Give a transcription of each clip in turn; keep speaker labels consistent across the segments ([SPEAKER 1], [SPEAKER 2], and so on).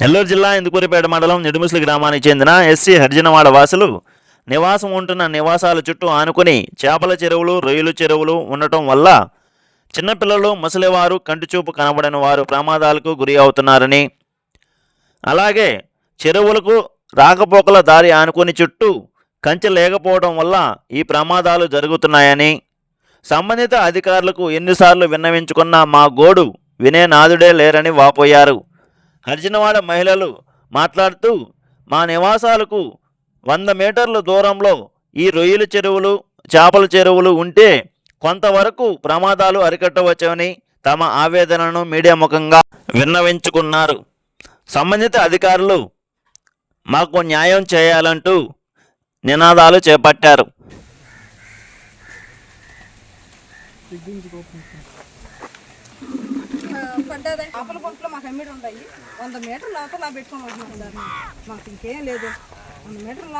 [SPEAKER 1] నెల్లూరు జిల్లా ఇందుకూరిపేట మండలం నిడుముసలి గ్రామానికి చెందిన ఎస్సీ హరిజనవాడ వాసులు నివాసం ఉంటున్న నివాసాల చుట్టూ ఆనుకుని చేపల చెరువులు, రొయ్యల చెరువులు ఉండటం వల్ల చిన్నపిల్లలు, ముసలివారు, కంటిచూపు కనబడని వారు ప్రమాదాలకు గురి అవుతున్నారని, అలాగే చెరువులకు రాకపోకల దారి ఆనుకుని చుట్టూ కంచె లేకపోవడం వల్ల ఈ ప్రమాదాలు జరుగుతున్నాయని, సంబంధిత అధికారులకు ఎన్నిసార్లు విన్నవించుకున్నా మా గోడు వినే నాదుడే లేరని వాపోయారు. హరిజనవాడ మహిళలు మాట్లాడుతూ, మా నివాసాలకు 100 మీటర్ల దూరంలో ఈ రొయ్యల చెరువులు, చేపల చెరువులు ఉంటే కొంతవరకు ప్రమాదాలు అరికట్టవచ్చని తమ ఆవేదనను మీడియా ముఖంగా విన్నవించుకున్నారు. సంబంధిత అధికారులు మాకు న్యాయం చేయాలంటూ నినాదాలు చేపట్టారు.
[SPEAKER 2] చేపల గుంటలో మాకు అమ్మిడి ఉన్నాయి. 100 మీటర్ల అవతల పెట్టుకొని వస్తున్నాం సార్. మాకు ఇంకేం లేదు. 100 మీటర్ల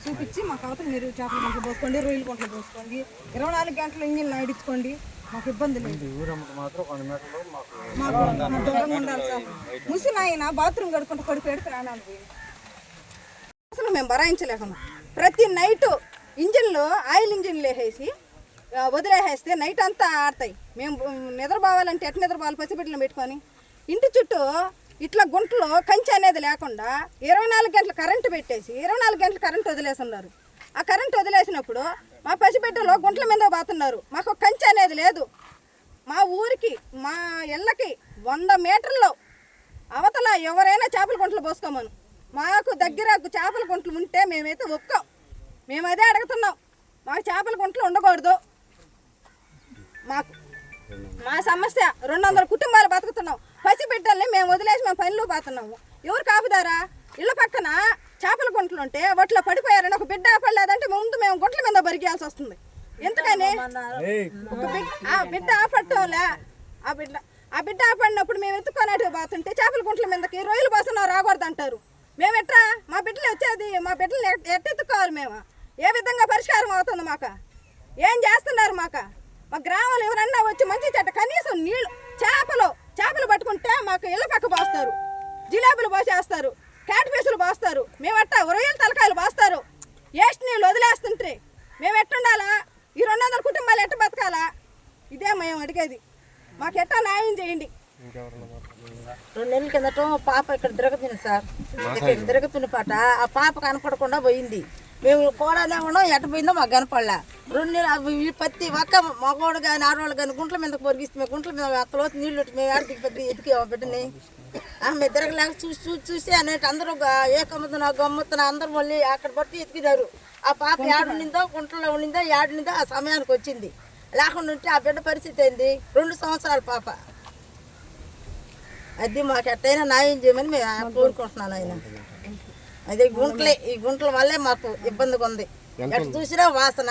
[SPEAKER 2] చూపించి మాకు అవతల మీరు చేపల గుంటలు పోసుకోండి, రొయ్యల గుంటలు పోసుకోండి, 24 గంటలు ఇంజిన్ ఆడించుకోండి, మాకు ఇబ్బంది లేదు. మాకు దూరంగా ఉండాలి సార్. ముసలి ఆయన బాత్రూమ్ కడుక్కుంటూ పడిపోయాడు, ప్రాణాలు పోయి అసలు మేము భరాయించలేకమా. ప్రతి నైటు ఇంజిన్లు ఆయిల్ ఇంజిన్లు వేసేసి వదిలేసేస్తే నైట్ అంతా ఆడతాయి. మేము నిద్రపోవాలంటే ఎట్లా నిద్రపోవాలి? పసిబిడ్డలు పెట్టుకొని ఇంటి చుట్టూ ఇట్లా గుంటలో కంచె అనేది లేకుండా 24 గంటలు కరెంటు పెట్టేసి 24 గంటలు కరెంటు వదిలేస్తున్నారు. ఆ కరెంటు వదిలేసినప్పుడు మా పసిబిడ్డలు గుంటల మీద పోతున్నారు. మాకు కంచె అనేది లేదు. మా ఊరికి, మా ఇళ్ళకి 100 మీటర్లు అవతల ఎవరైనా చేపల గుంటలు పోసుకోమను. మాకు దగ్గర చేపల గుంటలు ఉంటే మేమైతే ఒప్పుకోం. మేము అదే అడుగుతున్నాం. మాకు చేపల గుంటలు ఉండకూడదు. మాకు మా సమస్య 200 కుటుంబాలు బతుకుతున్నాం. పసిబిడ్డల్ని మేము వదిలేసి మేము పనిలో పోతున్నాము. ఎవరు కాపుదారా? ఇళ్ళ పక్కన చేపల గుంటలు ఉంటే వాటిలో పడిపోయారని ఒక బిడ్డ ఆపడలేదంటే ముందు మేము గుంటల మీద బరిగేయాల్సి వస్తుంది. ఎందుకని ఆ బిడ్డ ఆపట్టంలే. ఆ బిడ్డ ఆపడినప్పుడు మేము ఎత్తుకొని పోతుంటే చేపల గుంటల మీదకి రొయ్యలు పోస్తున్నావు రాకూడదు అంటారు. మేము ఎట్లా మా బిడ్డలు వచ్చేది? మా బిడ్డలు ఎట్టెత్తుకోవాలి? మేము ఏ విధంగా పరిష్కారం అవుతుంది? మాకు ఏం చేస్తున్నారు? మా గ్రామంలో ఎవరన్నా వచ్చి మంచి చెట్ట కనీసం నీళ్ళు చేపలు పట్టుకుంటే మాకు ఇళ్ళ పక్క పోస్తారు, జిలేబులు పోసేస్తారు, క్యాట్ పీసులు పోస్తారు. మేమట్ట రొయ్యల తలకాయలు పోస్తారు. వేస్ట్ నీళ్ళు వదిలేస్తుంటే మేము ఎట్టుండాలా? ఈ 200 కుటుంబాలు ఎట్ట బతకాలా? ఇదే మేము అడిగేది. మాకు ఎట్టా న్యాయం చేయండి.
[SPEAKER 3] 2 నెలల కిందట పాప ఇక్కడ తిరగతింది సార్. ఇక్కడ తిరగతిన పాట ఆ పాప కనపడకుండా పోయింది. మేము కోడలే ఉన్నాం, ఎట్ట పోయిందో మాకు కనపడలే. 2 నెలలు ప్రతి ఒక్క మగవాడు కానీ ఆడవాళ్ళు కానీ గుంట్ల మీద పొరిగిస్తే మేము గుంట్ల మీద అక్కలో నీళ్ళు మేము ఆడ దిగి ఎదికాము బిడ్డని. ఆమె తిరగలేక చూసి అనేటి అందరూ ఏకమ్ముతున్నా గమ్ముతున్నా అందరూ మళ్ళీ అక్కడ బట్టి ఎతికినారు. ఆ పాప ఏడునిందో గుంటలో ఉండిందో ఏడునిందో ఆ సమయానికి వచ్చింది. లేకుండా ఉంటే ఆ బిడ్డ పరిస్థితి అయింది. 2 సంవత్సరాల పాప. అది మాకు ఎట్టయినా న్యాయం చేయమని మేము కోరుకుంటున్నాను. ఆయన అదే ఈ గుంటల వల్లే మాకు ఇబ్బందిగా ఉంది. ఎటు చూసినా వాసన,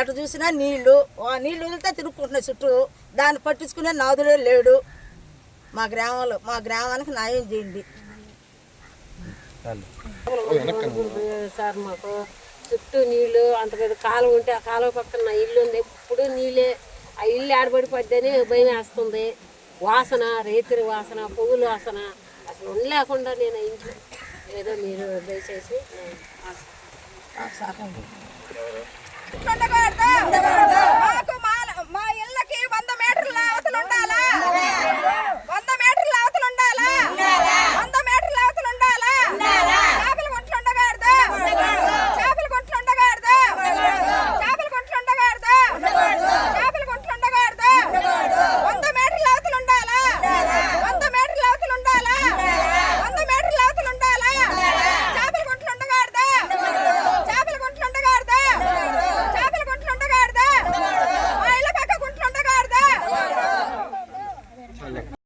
[SPEAKER 3] ఎటు చూసినా నీళ్లు వదిలితే తిరుక్కుంటున్నాయి చుట్టూ. దాన్ని పట్టించుకునే నాదుడే లేడు. మా గ్రామానికి న్యాయం చేయండి
[SPEAKER 4] సార్. మాకు చుట్టూ నీళ్ళు అంత పెద్ద కాలువ ఉంటే ఆ కాలువ పక్కన ఇల్లు ఉంది. ఎప్పుడు నీళ్ళే. ఆ ఇల్లు ఆడబడిపోద్దని భయం వేస్తుంది. వాసన, రేతిరి వాసన, పువ్వుల వాసన అసలు ఉండలేకుండా నేను ఇంట్లో ఏదో మీరు దయచేసి
[SPEAKER 2] మా ఇళ్ళకి 100 మీటర్ల అవతల ఉండాలి.